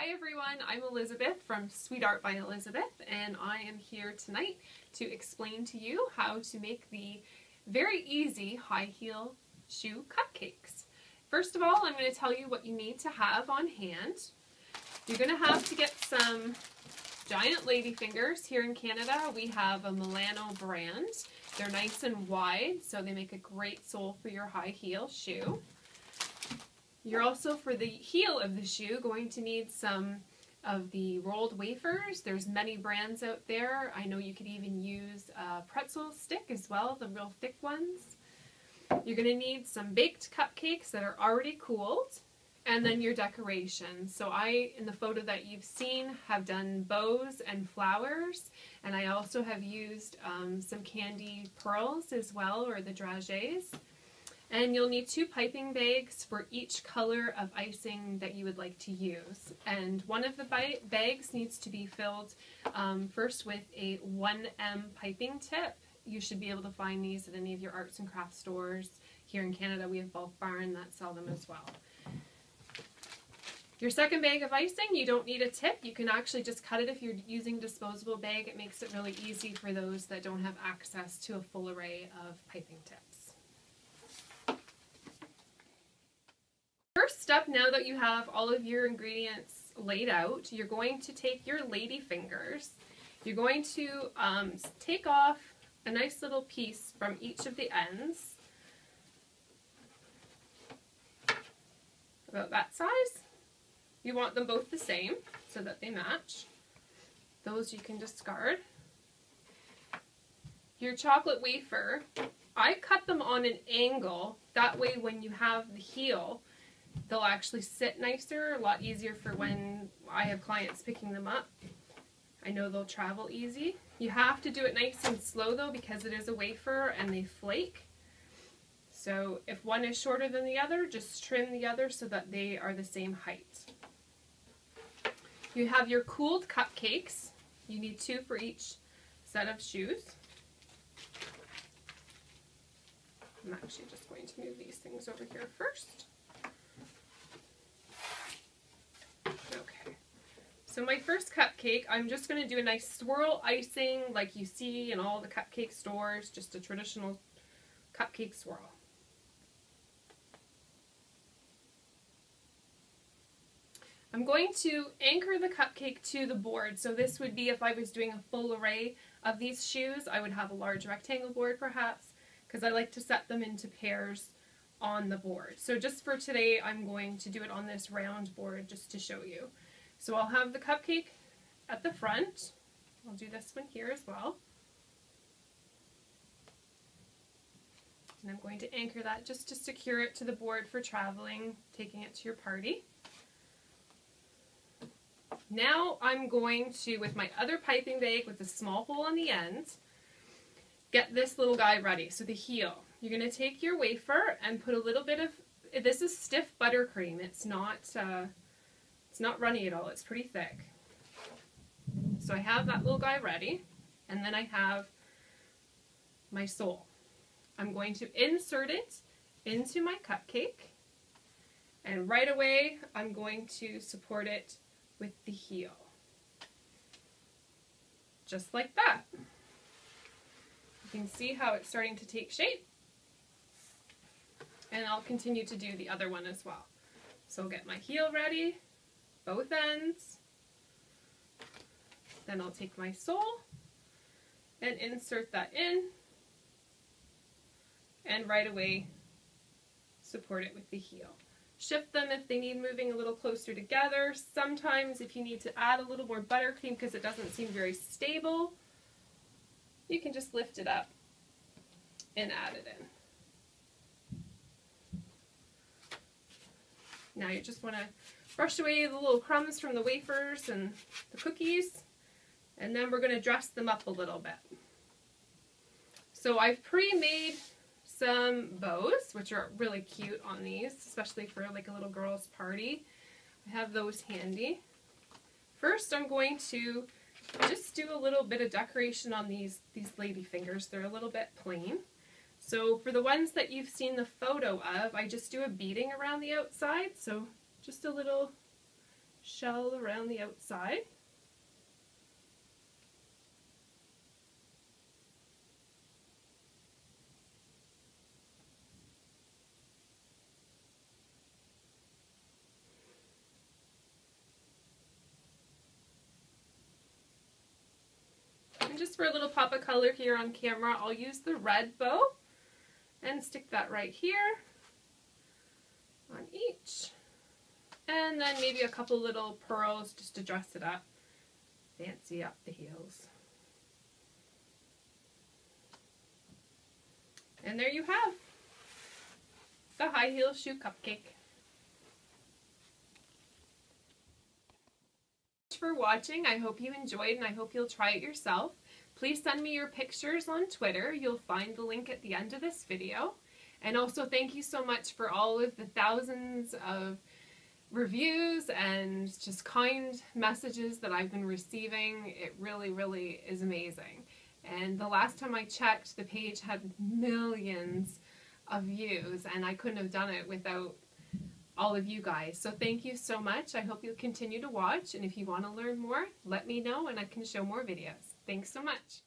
Hi everyone, I'm Elizabeth from Sweet Art by Elizabeth, and I am here tonight to explain to you how to make the very easy high heel shoe cupcakes. First of all, I'm going to tell you what you need to have on hand. You're going to have to get some giant lady fingers. Here in Canada we have a Milano brand. They're nice and wide, so they make a great sole for your high heel shoe. You're also, for the heel of the shoe, going to need some of the rolled wafers. There's many brands out there. I know you could even use a pretzel stick as well, the real thick ones. You're going to need some baked cupcakes that are already cooled, and then your decorations. So I, in the photo that you've seen, have done bows and flowers, and I also have used some candy pearls as well, or the dragées. And you'll need 2 piping bags for each color of icing that you would like to use. And one of the bags needs to be filled first with a 1M piping tip. You should be able to find these at any of your arts and crafts stores. Here in Canada we have Bulk Barn that sell them as well. Your second bag of icing, you don't need a tip. You can actually just cut it if you're using a disposable bag. It makes it really easy for those that don't have access to a full array of piping tips. First step, now that you have all of your ingredients laid out, you're going to take your lady fingers. You're going to take off a nice little piece from each of the ends, about that size. You want them both the same so that they match. Those you can discard. Your chocolate wafer, I cut them on an angle, that way when you have the heel, they'll actually sit nicer, a lot easier for when I have clients picking them up. I know they'll travel easy. You have to do it nice and slow though, because it is a wafer and they flake. So if one is shorter than the other, just trim the other so that they are the same height. You have your cooled cupcakes. You need 2 for each set of shoes. I'm actually just going to move these things over here first. Okay, so my first cupcake, I'm just going to do a nice swirl icing like you see in all the cupcake stores, just a traditional cupcake swirl. I'm going to anchor the cupcake to the board, so this would be if I was doing a full array of these shoes, I would have a large rectangle board perhaps, because I like to set them into pairs on the board. So just for today, I'm going to do it on this round board just to show you. So I'll have the cupcake at the front. I'll do this one here as well. And I'm going to anchor that just to secure it to the board for traveling, taking it to your party. Now I'm going to, with my other piping bag with a small hole on the end, get this little guy ready. So the heel. You're going to take your wafer and put a little bit of, this is stiff buttercream. It's not runny at all. It's pretty thick. So I have that little guy ready, and then I have my sole. I'm going to insert it into my cupcake, and right away I'm going to support it with the heel. Just like that. You can see how it's starting to take shape. And I'll continue to do the other one as well. So I'll get my heel ready, both ends. Then I'll take my sole and insert that in. And right away, support it with the heel. Shift them if they need moving a little closer together. Sometimes if you need to add a little more buttercream because it doesn't seem very stable, you can just lift it up and add it in. Now you just want to brush away the little crumbs from the wafers and the cookies, and then we're going to dress them up a little bit. So I've pre-made some bows, which are really cute on these, especially for like a little girl's party. I have those handy. First I'm going to just do a little bit of decoration on these lady fingers. They're a little bit plain. So for the ones that you've seen the photo of, I just do a beading around the outside, so just a little shell around the outside. And just for a little pop of color here on camera, I'll use the red bow and stick that right here on each. And then maybe a couple little pearls just to dress it up, fancy up the heels. And there you have the high heel shoe cupcake. Thanks for watching. I hope you enjoyed and I hope you'll try it yourself. Please send me your pictures on Twitter. You'll find the link at the end of this video. And also thank you so much for all of the thousands of reviews and just kind messages that I've been receiving. It really, really is amazing. And the last time I checked, the page had millions of views, and I couldn't have done it without all of you guys. So thank you so much. I hope you'll continue to watch, and if you want to learn more, let me know and I can show more videos. Thanks so much.